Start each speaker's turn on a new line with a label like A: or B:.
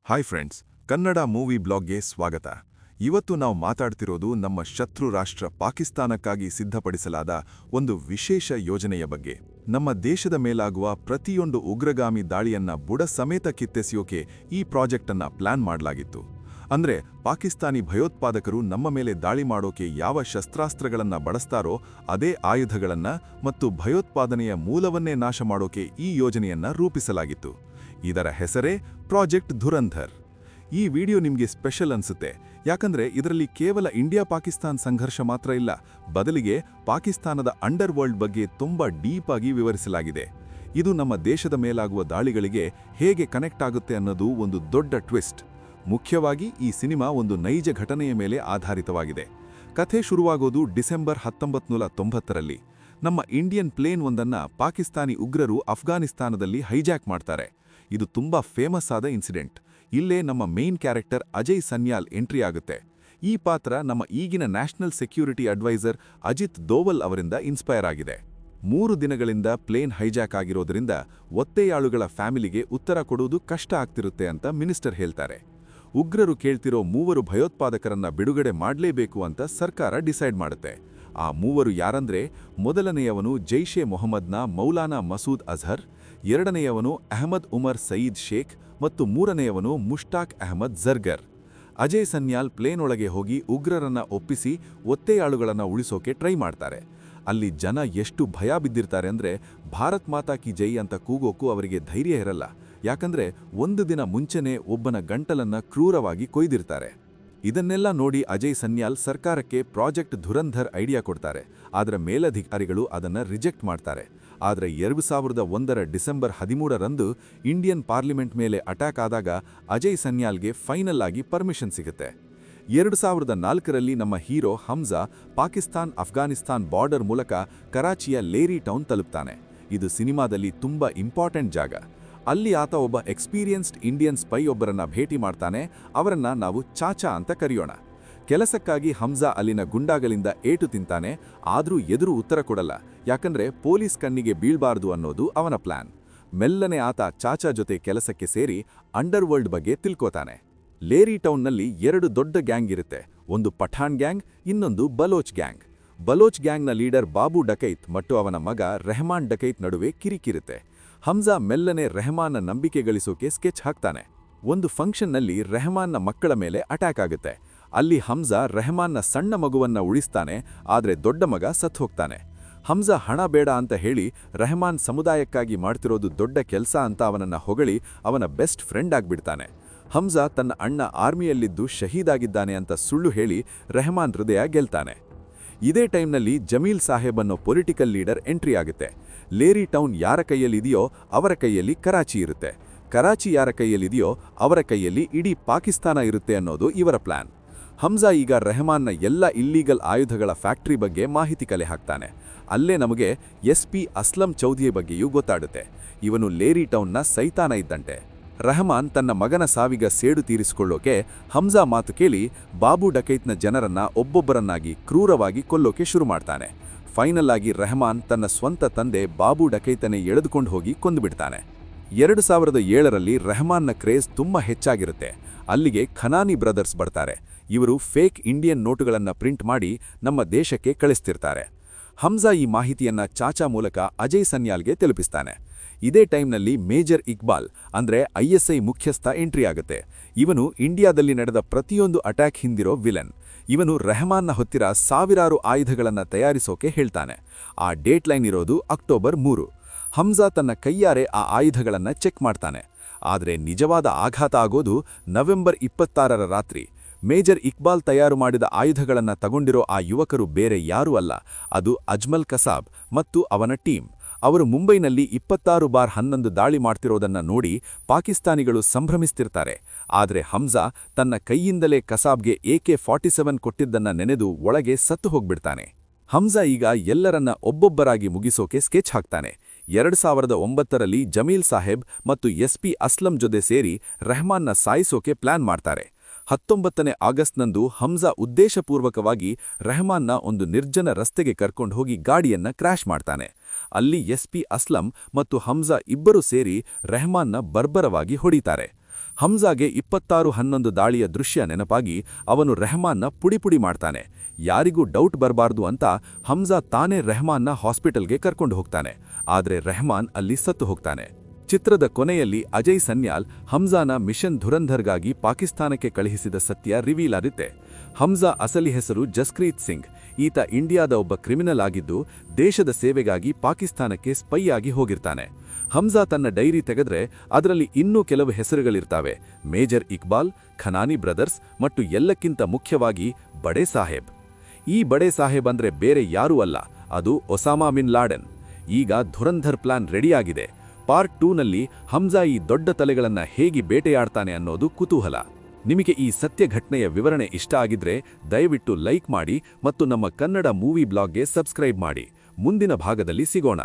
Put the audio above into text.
A: Hi friends, Kannada movie ಬ್ಲಾಗ್ಗೆ ಸ್ವಾಗತ. ಇವತ್ತು ನಾವು ಮಾತಾಡ್ತಿರೋದು ನಮ್ಮ ಶತ್ರು ರಾಷ್ಟ್ರ ಪಾಕಿಸ್ತಾನಕ್ಕಾಗಿ ಸಿದ್ಧಪಡಿಸಲಾದ ಒಂದು ವಿಶೇಷ ಯೋಜನೆಯ ಬಗ್ಗೆ. ನಮ್ಮ ದೇಶದ ಮೇಲಾಗುವ ಪ್ರತಿಯೊಂದು ಉಗ್ರಗಾಮಿ ದಾಳಿಯನ್ನ ಬುಡ ಸಮೇತ ಕಿತ್ತೆಸೆಯೋಕೆ ಈ ಪ್ರಾಜೆಕ್ಟ್ ಅನ್ನ ಪ್ಲಾನ್ ಮಾಡಲಾಗಿತ್ತು. ಅಂದ್ರೆ ಪಾಕಿಸ್ತಾನಿ ಭಯೋತ್ಪಾದಕರು ನಮ್ಮ ಮೇಲೆ ದಾಳಿ ಮಾಡೋಕೆ ಯಾವ ಶಸ್ತ್ರಾಸ್ತ್ರಗಳನ್ನ ಬಳಸ್ತಾರೋ ಅದೇ ಆಯುಧಗಳನ್ನ ಮತ್ತು ಭಯೋತ್ಪಾದನೆಯ ಮೂಲವನ್ನೇ ನಾಶ ಮಾಡೋಕೆ ಈ ಯೋಜನೆಯನ್ನ ರೂಪಿಸಲಾಗಿತ್ತು. ಇದರ ಹೆಸರೇ ಪ್ರಾಜೆಕ್ಟ್ ಧುರಂಧರ್. ಈ ವಿಡಿಯೋ ನಿಮಗೆ ಸ್ಪೆಷಲ್ ಅನ್ಸುತ್ತೆ, ಯಾಕಂದ್ರೆ ಇದರಲ್ಲಿ ಕೇವಲ ಇಂಡಿಯಾ-ಪಾಕಿಸ್ತಾನ್ ಸಂಘರ್ಷ ಮಾತ್ರ ಇಲ್ಲ, ಬದಲಿಗೆ ಪಾಕಿಸ್ತಾನದ ಅಂಡರ್ ವರ್ಲ್ಡ್ ಬಗ್ಗೆ ತುಂಬಾ ಡೀಪ್ ಆಗಿ ವಿವರಿಸಲಾಗಿದೆ. ಇದು ನಮ್ಮ ದೇಶದ ಮೇಲಾಗುವ ದಾಳಿಗಳಿಗೆ ಹೇಗೆ ಕನೆಕ್ಟ್ ಆಗುತ್ತೆ ಅನ್ನೋದು ಒಂದು ದೊಡ್ಡ ಟ್ವಿಸ್ಟ್. ಮುಖ್ಯವಾಗಿ ಈ ಸಿನಿಮಾ ಒಂದು ನೈಜ ಘಟನೆಯ ಮೇಲೆ ಆಧಾರಿತವಾಗಿದೆ. ಕಥೆ ಶುರುವಾಗೋದು ಡಿಸೆಂಬರ್ 1990ರಲ್ಲಿ. ನಮ್ಮ ಇಂಡಿಯನ್ ಪ್ಲೇನ್ ಒಂದನ್ನ ಪಾಕಿಸ್ತಾನಿ ಉಗ್ರರು ಅಫ್ಘಾನಿಸ್ತಾನದಲ್ಲಿ ಹೈಜಾಕ್ ಮಾಡ್ತಾರೆ. ಇದು ತುಂಬಾ ಫೇಮಸ್ ಆದ ಇನ್ಸಿಡೆಂಟ್. ಇಲ್ಲೇ ನಮ್ಮ main character Ajay Sanyal entry ಆಗುತ್ತೆ. ಈ ಪಾತ್ರ ನಮ್ಮ ಈಗಿನ national security adviser Ajit Doval ಅವರಿಂದ ಇನ್ಸ್ಪೈರ್ ಆಗಿದೆ. 3 ದಿನಗಳಿಂದ ಪ್ಲೇನ್ ಹೈಜಾಕ್ ಆಗಿರೋದ್ರಿಂದ ಒತ್ತೆಯಾಳುಗಳ ಫ್ಯಾಮಿಲಿಗೆ ಉತ್ತರ ಕೊಡುವುದು ಕಷ್ಟ ಆಗ್ತಿರುತ್ತೆ ಅಂತ ಮಿನಿಸ್ಟರ್ ಹೇಳ್ತಾರೆ. ಉಗ್ರರು ಕೇಳ್ತಿರೋ 3 ಭಯೋತ್ಪಾದಕರನ್ನ ಬಿಡುಗಡೆ ಮಾಡಲೇಬೇಕು ಅಂತ ಸರ್ಕಾರ ಡಿಸೈಡ್ ಮಾಡುತ್ತೆ. ಆ 3 ಯಾರಂದ್ರೆ, ಮೊದಲನೆಯವನು ಜೈಷೆ ಮೊಹಮ್ಮದ್ನ ಮೌಲಾನಾ ಮಸೂದ್ ಅಜಹರ್, ಎರಡನೆಯವನು ಅಹಮದ್ ಉಮರ್ ಸಯೀದ್ ಶೇಖ್ ಮತ್ತು ಮೂರನೆಯವನು ಮುಷ್ತಾಕ್ ಅಹಮದ್ ಜರ್ಗರ್. ಅಜಯ್ ಸನ್ಯಾಲ್ ಪ್ಲೇನ್ ಒಳಗೆ ಹೋಗಿ ಉಗ್ರರನ್ನ ಒಪ್ಪಿಸಿ ಒತ್ತೆಯಾಳುಗಳನ್ನ ಉಳಿಸೋಕೆ ಟ್ರೈ ಮಾಡ್ತಾರೆ. ಅಲ್ಲಿ ಜನ ಎಷ್ಟು ಭಯ ಬಿದ್ದಿರ್ತಾರೆ ಅಂದ್ರೆ ಭಾರತ್ ಮಾತಾ ಕಿ ಜೈ ಅಂತ ಕೂಗೋಕು ಅವರಿಗೆ ಧೈರ್ಯ ಇರಲ್ಲ. ಯಾಕಂದ್ರೆ 1 ದಿನ ಮುಂಚೆನೇ ಒಬ್ಬನ ಗಂಟಲನ್ನ ಕ್ರೂರವಾಗಿ ಕೊಯ್ದಿರ್ತಾರೆ. ಇದನ್ನೆಲ್ಲ ನೋಡಿ ಅಜಯ್ ಸನ್ಯಾಲ್ ಸರ್ಕಾರಕ್ಕೆ ಪ್ರಾಜೆಕ್ಟ್ ಧುರಂಧರ್ ಐಡಿಯಾ ಕೊಡ್ತಾರೆ. ಆದ್ರೆ ಮೇಲಧಿಕಾರಿಗಳು ಅದನ್ನ ರಿಜೆಕ್ಟ್ ಮಾಡ್ತಾರೆ. ಆದರೆ 2001ರ ಡಿಸೆಂಬರ್ 13ರಂದು ಇಂಡಿಯನ್ ಪಾರ್ಲಿಮೆಂಟ್ ಮೇಲೆ ಅಟ್ಯಾಕ್ ಆದಾಗ ಅಜಯ್ ಸನ್ಯಾಲ್ಗೆ ಫೈನಲ್ ಆಗಿ ಪರ್ಮಿಷನ್ ಸಿಗುತ್ತೆ. 2004ರಲ್ಲಿ ನಮ್ಮ ಹೀರೋ ಹಮ್ಜಾ ಪಾಕಿಸ್ತಾನ್-ಅಫ್ಘಾನಿಸ್ತಾನ್ ಬಾರ್ಡರ್ ಮೂಲಕ ಕರಾಚಿಯ ಲೇರಿ ಟೌನ್ ತಲುಪ್ತಾನೆ. ಇದು ಸಿನಿಮಾದಲ್ಲಿ ತುಂಬಾ ಇಂಪಾರ್ಟೆಂಟ್ ಜಾಗ. ಅಲ್ಲಿ ಆತ ಒಬ್ಬ ಎಕ್ಸ್ಪೀರಿಯನ್ಸ್ಡ್ ಇಂಡಿಯನ್ ಸ್ಪೈ ಒಬ್ಬರನ್ನ ಭೇಟಿ ಮಾಡ್ತಾನೆ. ಅವರನ್ನ ನಾವು ಚಾಚಾ ಅಂತ ಕರೆಯೋಣ. ಕೆಲಸಕ್ಕಾಗಿ ಹಮ್ಜಾ ಅಲ್ಲಿನ ಗುಂಡಾಗಳಿಂದ ಏಟು ತಿಂತಾನೆ. ಆದ್ರೂ ಎದುರು ಉತ್ತರ ಕೊಡಲ್ಲ, ಯಾಕಂದ್ರೆ ಪೊಲೀಸ್ ಕಣ್ಣಿಗೆ ಬೀಳ್ಬಾರ್ದು ಅನ್ನೋದು ಅವನ ಪ್ಲಾನ್. ಮೆಲ್ಲನೆ ಆತ ಚಾಚಾ ಜೊತೆ ಕೆಲಸಕ್ಕೆ ಸೇರಿ ಅಂಡರ್ ವರ್ಲ್ಡ್ ಬಗ್ಗೆ ತಿಳ್ಕೋತಾನೆ. ಲೇರಿ ಟೌನ್ನಲ್ಲಿ 2 ದೊಡ್ಡ ಗ್ಯಾಂಗ್ ಇರುತ್ತೆ. ಒಂದು ಪಠಾಣ್ ಗ್ಯಾಂಗ್, ಇನ್ನೊಂದು ಬಲೋಚ್ ಗ್ಯಾಂಗ್. ಬಲೋಚ್ ಗ್ಯಾಂಗ್ನ ಲೀಡರ್ ಬಾಬು ಡಕೈತ್ ಮತ್ತು ಅವನ ಮಗ ರೆಹಮಾನ್ ಡಕೈತ್ ನಡುವೆ ಕಿರಿಕಿರುತ್ತೆ. ಹಮ್ಜಾ ಮೆಲ್ಲನೆ ರೆಹಮಾನ್ನ ನಂಬಿಕೆ ಗಳಿಸೋಕೆ ಸ್ಕೆಚ್ ಹಾಕ್ತಾನೆ. ಒಂದು ಫಂಕ್ಷನ್ನಲ್ಲಿ ರೆಹಮಾನ್ನ ಮಕ್ಕಳ ಮೇಲೆ ಅಟ್ಯಾಕ್ ಆಗುತ್ತೆ. ಅಲ್ಲಿ ಹಮ್ಜಾ ರೆಹಮಾನ್ನ ಸಣ್ಣ ಮಗುವನ್ನ ಉಳಿಸ್ತಾನೆ. ಆದ್ರೆ ದೊಡ್ಡ ಮಗ ಸತ್ತು ಹೋಗ್ತಾನೆ. ಹಮ್ಜಾ ಹಣ ಬೇಡ ಅಂತ ಹೇಳಿ ರೆಹಮಾನ್ ಸಮುದಾಯಕ್ಕಾಗಿ ಮಾಡ್ತಿರೋದು ದೊಡ್ಡ ಕೆಲಸ ಅಂತ ಅವನನ್ನ ಹೊಗಳಿ ಅವನ ಬೆಸ್ಟ್ ಫ್ರೆಂಡ್ ಆಗ್ಬಿಡ್ತಾನೆ. ಹಮ್ಜಾ ತನ್ನ ಅಣ್ಣ ಆರ್ಮಿಯಲ್ಲಿದ್ದು ಶಹೀದಾಗಿದ್ದಾನೆ ಅಂತ ಸುಳ್ಳು ಹೇಳಿ ರೆಹಮಾನ್ ಹೃದಯ ಗೆಲ್ತಾನೆ. ಇದೇ ಟೈಮ್ನಲ್ಲಿ ಜಮೀಲ್ ಸಾಹೇಬ್ ಅನ್ನೋ ಪೊಲಿಟಿಕಲ್ ಲೀಡರ್ ಎಂಟ್ರಿ ಆಗುತ್ತೆ. ಲೇರಿ ಟೌನ್ ಯಾರ ಕೈಯಲ್ಲಿದೆಯೋ ಅವರ ಕೈಯಲ್ಲಿ ಕರಾಚಿ ಇರುತ್ತೆ. ಕರಾಚಿ ಯಾರ ಕೈಯಲ್ಲಿದೆಯೋ ಅವರ ಕೈಯಲ್ಲಿ ಇಡೀ ಪಾಕಿಸ್ತಾನ ಇರುತ್ತೆ ಅನ್ನೋದು ಇವರ ಪ್ಲಾನ್. ಹಮ್ಜಾ ಈಗ ರೆಹಮಾನ್ನ ಎಲ್ಲ ಇಲ್ಲೀಗಲ್ ಆಯುಧಗಳ ಫ್ಯಾಕ್ಟರಿ ಬಗ್ಗೆ ಮಾಹಿತಿ ಕಲೆ ಹಾಕ್ತಾನೆ. ಅಲ್ಲೇ ನಮಗೆ SP ಅಸ್ಲಂ ಚೌಧರಿ ಬಗ್ಗೆಯೂ ಗೊತ್ತಾಡುತ್ತೆ. ಇವನು ಲೇರಿ ಟೌನ್ನ ಸೈತಾನ ಇದ್ದಂತೆ. ರೆಹಮಾನ್ ತನ್ನ ಮಗನ ಸಾವಿಗ ಸೇಡು ತೀರಿಸಿಕೊಳ್ಳೋಕೆ ಹಮ್ಜಾ ಮಾತು ಕೇಳಿ ಬಾಬು ಡಕೈತ್ನ ಜನರನ್ನ ಒಬ್ಬೊಬ್ಬರನ್ನಾಗಿ ಕ್ರೂರವಾಗಿ ಕೊಲ್ಲೋಕೆ ಶುರು ಮಾಡ್ತಾನೆ. ಫೈನಲ್ ಆಗಿ ರೆಹಮಾನ್ ತನ್ನ ಸ್ವಂತ ತಂದೆ ಬಾಬು ಡಕೈತನೇ ಎಳೆದುಕೊಂಡು ಹೋಗಿ ಕೊಂದುಬಿಡ್ತಾನೆ. 2007ರಲ್ಲಿ ರೆಹಮಾನ್ನ ಕ್ರೇಜ್ ತುಂಬಾ ಹೆಚ್ಚಾಗಿರುತ್ತೆ. ಅಲ್ಲಿಗೆ ಖನಾನಿ ಬ್ರದರ್ಸ್ ಬರ್ತಾರೆ. ಇವರು ಫೇಕ್ ಇಂಡಿಯನ್ ನೋಟುಗಳನ್ನ ಪ್ರಿಂಟ್ ಮಾಡಿ ನಮ್ಮ ದೇಶಕ್ಕೆ ಕಳಿಸ್ತಿರ್ತಾರೆ. ಹಮ್ಜಾ ಈ ಮಾಹಿತಿಯನ್ನ ಚಾಚಾ ಮೂಲಕ ಅಜಯ್ ಸನ್ಯಾಲ್ಗೆ ತಲುಪಿಸ್ತಾನೆ. ಇದೇ ಟೈಮ್ನಲ್ಲಿ ಮೇಜರ್ ಇಕ್ಬಾಲ್ ಅಂದ್ರೆ ISI ಮುಖ್ಯಸ್ಥ ಎಂಟ್ರಿ ಆಗುತ್ತೆ. ಇವನು ಇಂಡಿಯಾದಲ್ಲಿ ನಡೆದ ಪ್ರತಿಯೊಂದು ಅಟ್ಯಾಕ್ ಹಿಂದಿರೋ ವಿಲನ್. ಇವನು ರೆಹಮಾನ್ನ ಹೊತ್ತಿರ ಸಾವಿರಾರು ಆಯುಧಗಳನ್ನ ತಯಾರಿಸೋಕೆ ಹೇಳ್ತಾನೆ. ಆ ಡೇಟ್ ಲೈನ್ ಇರೋದು ಅಕ್ಟೋಬರ್ 3. ಹಮ್ಜಾ ತನ್ನ ಕೈಯಾರೆ ಆ ಆಯುಧಗಳನ್ನ ಚೆಕ್ ಮಾಡ್ತಾನೆ. ಆದರೆ ನಿಜವಾದ ಆಘಾತ ಆಗೋದು ನವೆಂಬರ್ 26ರ ರಾತ್ರಿ. ಮೇಜರ್ ಇಕ್ಬಾಲ್ ತಯಾರು ಮಾಡಿದ ಆಯುಧಗಳನ್ನ ತಗೊಂಡಿರೋ ಆ ಯುವಕರು ಬೇರೆ ಯಾರೂ ಅಲ್ಲ, ಅದು ಅಜ್ಮಲ್ ಕಸಾಬ್ ಮತ್ತು ಅವನ ಟೀಮ್. ಅವರು ಮುಂಬೈನಲ್ಲಿ 26/11 ದಾಳಿ ಮಾಡ್ತಿರೋದನ್ನ ನೋಡಿ ಪಾಕಿಸ್ತಾನಿಗಳು ಸಂಭ್ರಮಿಸ್ತಿರ್ತಾರೆ. ಆದರೆ ಹಮ್ಜಾ ತನ್ನ ಕೈಯಿಂದಲೇ ಕಸಾಬ್ಗೆ AK-47 ಕೊಟ್ಟಿದ್ದನ್ನ ನೆನೆದು ಒಳಗೆ ಸತ್ತು ಹೋಗ್ಬಿಡ್ತಾನೆ. ಹಮ್ಜಾ ಈಗ ಎಲ್ಲರನ್ನ ಒಬ್ಬೊಬ್ಬರಾಗಿ ಮುಗಿಸೋಕೆ ಸ್ಕೆಚ್ ಹಾಕ್ತಾನೆ. 2009ರಲ್ಲಿ ಜಮೀಲ್ ಸಾಹೇಬ್ ಮತ್ತು SP ಅಸ್ಲಂ ಜೊತೆ ಸೇರಿ ರೆಹಮಾನ್ನ ಸಾಯಿಸೋಕೆ ಪ್ಲಾನ್ ಮಾಡ್ತಾರೆ. 19ನೇ ಆಗಸ್ಟ್ನಂದು ಹಮ್ಜಾ ಉದ್ದೇಶಪೂರ್ವಕವಾಗಿ ರೆಹಮಾನ್ನ ಒಂದು ನಿರ್ಜನ ರಸ್ತೆಗೆ ಕರ್ಕೊಂಡು ಹೋಗಿ ಗಾಡಿಯನ್ನ ಕ್ರ್ಯಾಶ್ ಮಾಡ್ತಾನೆ. ಅಲ್ಲಿ SP ಅಸ್ಲಂ ಮತ್ತು ಹಮ್ಜಾ ಇಬ್ಬರು ಸೇರಿ ರೆಹಮಾನ್ನ ಬರ್ಬರವಾಗಿ ಹೊಡಿತಾರೆ.
B: ಹಮ್ಜಾಗೆ 26/11 ದಾಳಿಯ ದೃಶ್ಯ ನೆನಪಾಗಿ ಅವನು ರೆಹಮಾನ್ನ ಪುಡಿಪುಡಿ ಮಾಡ್ತಾನೆ. ಯಾರಿಗೂ ಡೌಟ್ ಬರಬಾರ್ದು ಅಂತ ಹಮ್ಜಾ ತಾನೇ ರೆಹಮಾನ್ನ ಹಾಸ್ಪಿಟಲ್ಗೆ ಕರ್ಕೊಂಡು ಹೋಗ್ತಾನೆ. ಆದ್ರೆ ರೆಹಮಾನ್ ಅಲ್ಲಿ ಸತ್ತು ಹೋಗ್ತಾನೆ. ಚಿತ್ರದ ಕೊನೆಯಲ್ಲಿ ಅಜಯ್ ಸನ್ಯಾಲ್ ಹಮ್ಜಾನ ಮಿಷನ್ ಧುರಂಧರ್ಗಾಗಿ ಪಾಕಿಸ್ತಾನಕ್ಕೆ ಕಳುಹಿಸಿದ ಸತ್ಯ ರಿವೀಲ್ ಆಗುತ್ತೆ. ಹಮ್ಜಾ ಅಸಲಿ ಹೆಸರು ಜಸ್ಕ್ರೀತ್ ಸಿಂಗ್. ಈತ ಇಂಡಿಯಾದ ಒಬ್ಬ ಕ್ರಿಮಿನಲ್ ಆಗಿದ್ದು ದೇಶದ ಸೇವೆಗಾಗಿ ಪಾಕಿಸ್ತಾನಕ್ಕೆ ಸ್ಪೈ ಆಗಿ ಹೋಗಿರ್ತಾನೆ. ಹಮ್ಜಾ ತನ್ನ ಡೈರಿ ತೆಗೆದ್ರೆ ಅದರಲ್ಲಿ ಇನ್ನೂ ಕೆಲವು ಹೆಸರುಗಳಿರ್ತಾವೆ: ಮೇಜರ್ ಇಕ್ಬಾಲ್, ಖನಾನಿ ಬ್ರದರ್ಸ್ ಮತ್ತು ಎಲ್ಲಕ್ಕಿಂತ ಮುಖ್ಯವಾಗಿ ಬಡೆ ಸಾಹೇಬ್. ಈ ಬಡೆ ಸಾಹೇಬ್ ಅಂದ್ರೆ ಬೇರೆ ಯಾರೂ ಅಲ್ಲ, ಅದು ಒಸಾಮಾ ಬಿನ್ ಲಾಡೆನ್. ಈಗ ಧುರಂಧರ್ ಪ್ಲಾನ್ ರೆಡಿಯಾಗಿದೆ. ಪಾರ್ಟ್ 2ನಲ್ಲಿ ಹಮ್ಜಾ ಈ ದೊಡ್ಡ ತಲೆಗಳನ್ನ ಹೇಗೆ ಬೇಟೆಯಾಡ್ತಾನೆ ಅನ್ನೋದು ಕುತೂಹಲ. ನಿಮಗೆ ಈ ಸತ್ಯ ಘಟನೆಯ ವಿವರಣೆ ಇಷ್ಟ ಆಗಿದ್ರೆ ದಯವಿಟ್ಟು ಲೈಕ್ ಮಾಡಿ ಮತ್ತು ನಮ್ಮ ಕನ್ನಡ ಮೂವಿ ಬ್ಲಾಗ್ಗೆ ಸಬ್ಸ್ಕ್ರೈಬ್ ಮಾಡಿ. ಮುಂದಿನ ಭಾಗದಲ್ಲಿ ಸಿಗೋಣ.